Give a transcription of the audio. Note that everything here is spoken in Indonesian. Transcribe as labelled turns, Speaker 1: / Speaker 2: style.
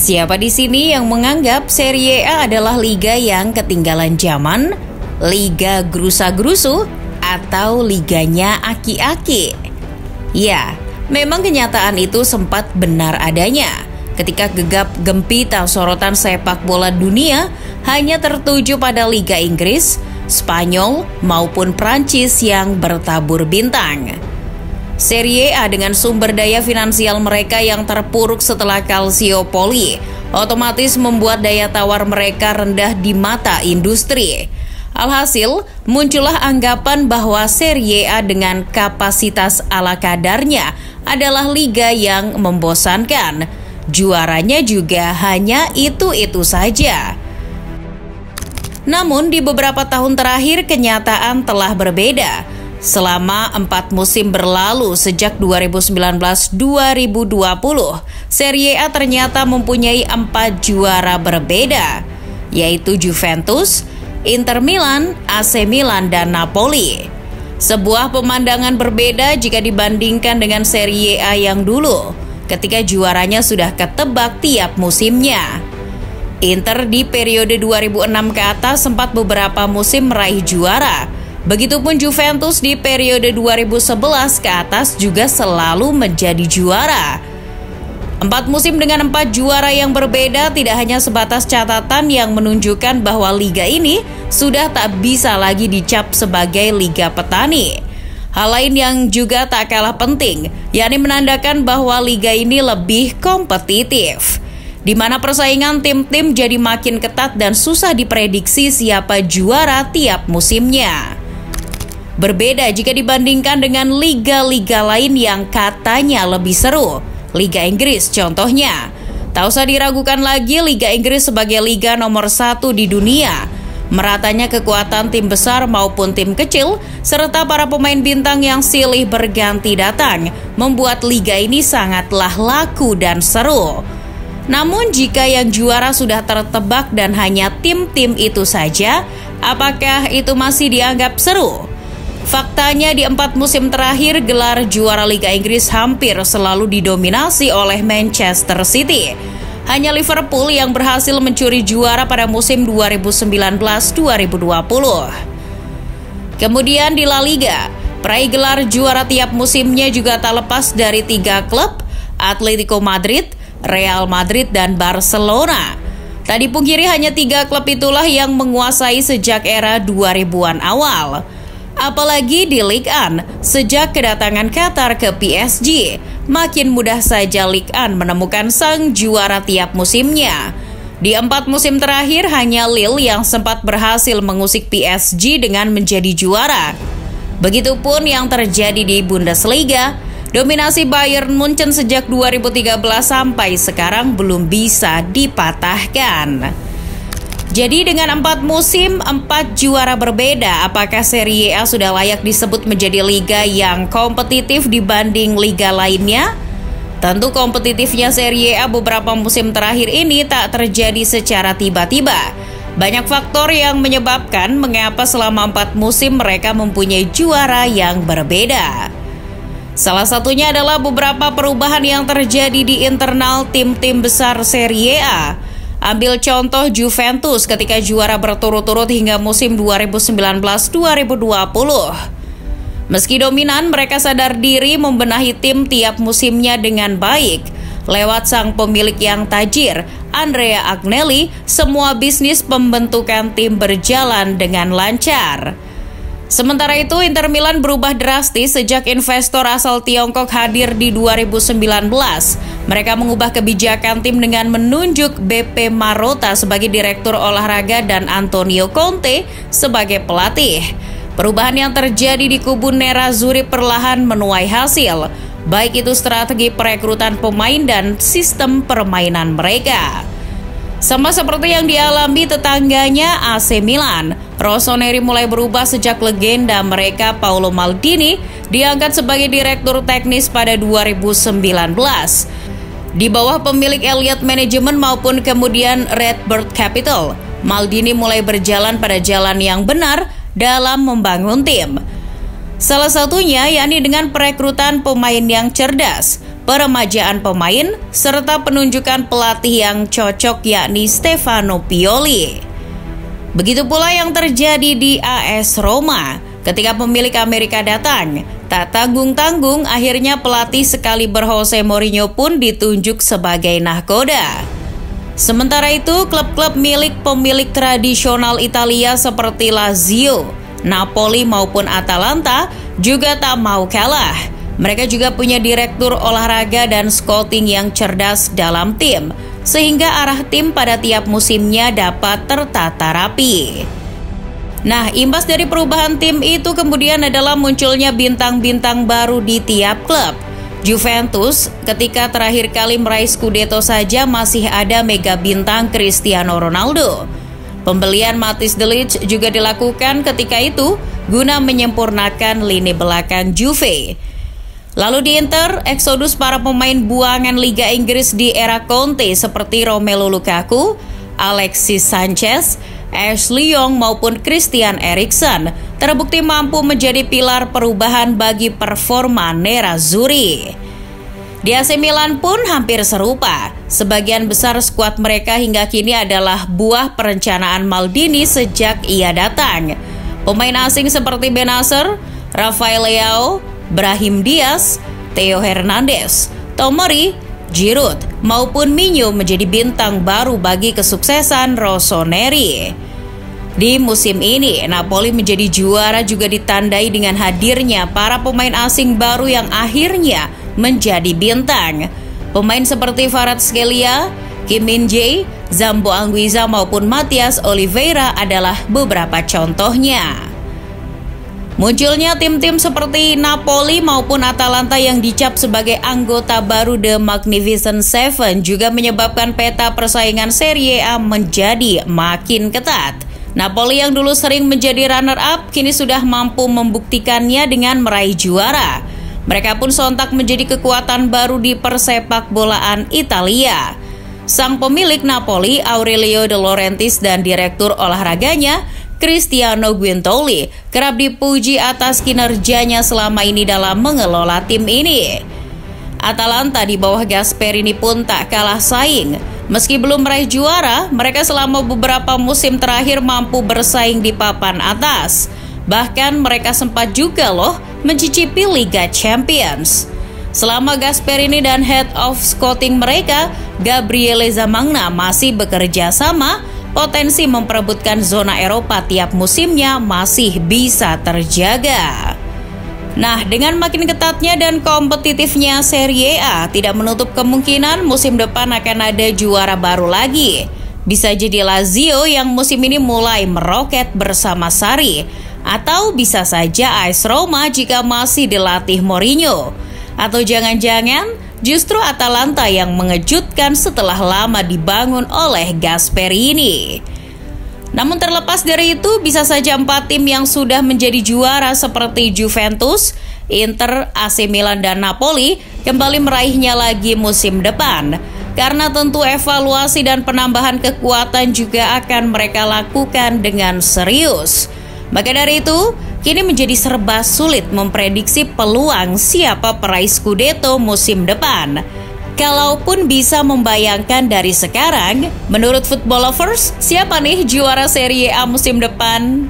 Speaker 1: Siapa di sini yang menganggap Serie A adalah liga yang ketinggalan zaman, liga gerusa-gerusu, atau liganya aki-aki? Ya, memang kenyataan itu sempat benar adanya ketika gegap gempita sorotan sepak bola dunia hanya tertuju pada Liga Inggris, Spanyol, maupun Prancis yang bertabur bintang. Serie A dengan sumber daya finansial mereka yang terpuruk setelah Calciopoli otomatis membuat daya tawar mereka rendah di mata industri. Alhasil, muncullah anggapan bahwa Serie A dengan kapasitas ala kadarnya adalah liga yang membosankan. Juaranya juga hanya itu-itu saja. Namun di beberapa tahun terakhir kenyataan telah berbeda. Selama 4 musim berlalu sejak 2019-2020, Serie A ternyata mempunyai 4 juara berbeda, yaitu Juventus, Inter Milan, AC Milan, dan Napoli. Sebuah pemandangan berbeda jika dibandingkan dengan Serie A yang dulu, ketika juaranya sudah ketebak tiap musimnya. Inter di periode 2006 ke atas sempat beberapa musim meraih juara. Begitupun Juventus di periode 2011 ke atas juga selalu menjadi juara. 4 musim dengan 4 juara yang berbeda tidak hanya sebatas catatan yang menunjukkan bahwa liga ini sudah tak bisa lagi dicap sebagai liga petani. Hal lain yang juga tak kalah penting, yakni menandakan bahwa liga ini lebih kompetitif, di mana persaingan tim-tim jadi makin ketat dan susah diprediksi siapa juara tiap musimnya. Berbeda jika dibandingkan dengan liga-liga lain yang katanya lebih seru. Liga Inggris contohnya. Tak usah diragukan lagi Liga Inggris sebagai liga nomor 1 di dunia. Meratanya kekuatan tim besar maupun tim kecil, serta para pemain bintang yang silih berganti datang, membuat liga ini sangatlah laku dan seru. Namun jika yang juara sudah tertebak dan hanya tim-tim itu saja, apakah itu masih dianggap seru? Faktanya di 4 musim terakhir gelar juara Liga Inggris hampir selalu didominasi oleh Manchester City. Hanya Liverpool yang berhasil mencuri juara pada musim 2019-2020. Kemudian di La Liga, peraih gelar juara tiap musimnya juga tak lepas dari 3 klub, Atletico Madrid, Real Madrid, dan Barcelona. Tak dipungkiri hanya 3 klub itulah yang menguasai sejak era 2000-an awal. Apalagi di Ligue 1, sejak kedatangan Qatar ke PSG, makin mudah saja Ligue 1 menemukan sang juara tiap musimnya. Di 4 musim terakhir, hanya Lille yang sempat berhasil mengusik PSG dengan menjadi juara. Begitupun yang terjadi di Bundesliga, dominasi Bayern Munchen sejak 2013 sampai sekarang belum bisa dipatahkan. Jadi dengan 4 musim, 4 juara berbeda, apakah Serie A sudah layak disebut menjadi liga yang kompetitif dibanding liga lainnya? Tentu kompetitifnya Serie A beberapa musim terakhir ini tak terjadi secara tiba-tiba. Banyak faktor yang menyebabkan mengapa selama 4 musim mereka mempunyai juara yang berbeda. Salah satunya adalah beberapa perubahan yang terjadi di internal tim-tim besar Serie A. Ambil contoh Juventus ketika juara berturut-turut hingga musim 2019-2020. Meski dominan, mereka sadar diri membenahi tim tiap musimnya dengan baik. Lewat sang pemilik yang tajir, Andrea Agnelli, semua bisnis pembentukan tim berjalan dengan lancar. Sementara itu, Inter Milan berubah drastis sejak investor asal Tiongkok hadir di 2019. Mereka mengubah kebijakan tim dengan menunjuk BP Marotta sebagai direktur olahraga dan Antonio Conte sebagai pelatih. Perubahan yang terjadi di kubu Nerazzurri perlahan menuai hasil, baik itu strategi perekrutan pemain dan sistem permainan mereka. Sama seperti yang dialami tetangganya AC Milan, Rossoneri mulai berubah sejak legenda mereka Paolo Maldini diangkat sebagai direktur teknis pada 2019. Di bawah pemilik Elliott Management maupun kemudian Redbird Capital, Maldini mulai berjalan pada jalan yang benar dalam membangun tim. Salah satunya yakni dengan perekrutan pemain yang cerdas. peremajaan pemain, serta penunjukan pelatih yang cocok yakni Stefano Pioli. Begitu pula yang terjadi di AS Roma. Ketika pemilik Amerika datang, tak tanggung-tanggung akhirnya pelatih sekaliber Jose Mourinho pun ditunjuk sebagai nahkoda. Sementara itu, klub-klub milik pemilik tradisional Italia seperti Lazio, Napoli maupun Atalanta juga tak mau kalah. Mereka juga punya direktur olahraga dan scouting yang cerdas dalam tim, sehingga arah tim pada tiap musimnya dapat tertata rapi. Nah, imbas dari perubahan tim itu kemudian adalah munculnya bintang-bintang baru di tiap klub. Juventus ketika terakhir kali meraih Scudetto saja masih ada mega bintang Cristiano Ronaldo. Pembelian Matthijs de Ligt juga dilakukan ketika itu guna menyempurnakan lini belakang Juve. Lalu di Inter, eksodus para pemain buangan Liga Inggris di era Conte seperti Romelu Lukaku, Alexis Sanchez, Ashley Young maupun Christian Eriksen terbukti mampu menjadi pilar perubahan bagi performa Nerazzurri. Di AC Milan pun hampir serupa. Sebagian besar skuad mereka hingga kini adalah buah perencanaan Maldini sejak ia datang. Pemain asing seperti Benacer, Rafael Leao, Brahim Diaz, Theo Hernandez, Tomori, Giroud maupun Minho menjadi bintang baru bagi kesuksesan Rossoneri. Di musim ini, Napoli menjadi juara juga ditandai dengan hadirnya para pemain asing baru yang akhirnya menjadi bintang. Pemain seperti Kvaratskhelia, Kim Min-jae, Zambo Anguissa maupun Matias Oliveira adalah beberapa contohnya. Munculnya tim-tim seperti Napoli maupun Atalanta yang dicap sebagai anggota baru The Magnificent Seven juga menyebabkan peta persaingan Serie A menjadi makin ketat. Napoli yang dulu sering menjadi runner-up kini sudah mampu membuktikannya dengan meraih juara. Mereka pun sontak menjadi kekuatan baru di persepak bolaan Italia. Sang pemilik Napoli, Aurelio De Laurentiis, dan direktur olahraganya, Cristiano Guintoli, kerap dipuji atas kinerjanya selama ini dalam mengelola tim ini. Atalanta di bawah Gasperini pun tak kalah saing. Meski belum meraih juara, mereka selama beberapa musim terakhir mampu bersaing di papan atas. Bahkan mereka sempat juga mencicipi Liga Champions. Selama Gasperini dan Head of Scouting mereka, Gabriele Zamagna, masih bekerja sama, potensi memperebutkan zona Eropa tiap musimnya masih bisa terjaga. Nah, dengan makin ketatnya dan kompetitifnya Serie A, tidak menutup kemungkinan musim depan akan ada juara baru lagi. Bisa jadi Lazio yang musim ini mulai meroket bersama Sarri, atau bisa saja AS Roma jika masih dilatih Mourinho. Atau jangan-jangan justru Atalanta yang mengejutkan setelah lama dibangun oleh Gasperini. Namun terlepas dari itu, bisa saja 4 tim yang sudah menjadi juara seperti Juventus, Inter, AC Milan, dan Napoli kembali meraihnya lagi musim depan. Karena tentu evaluasi dan penambahan kekuatan juga akan mereka lakukan dengan serius. Maka dari itu, kini menjadi serba sulit memprediksi peluang siapa peraih Scudetto musim depan. Kalaupun bisa membayangkan dari sekarang, menurut Football Lovers, siapa nih juara Serie A musim depan?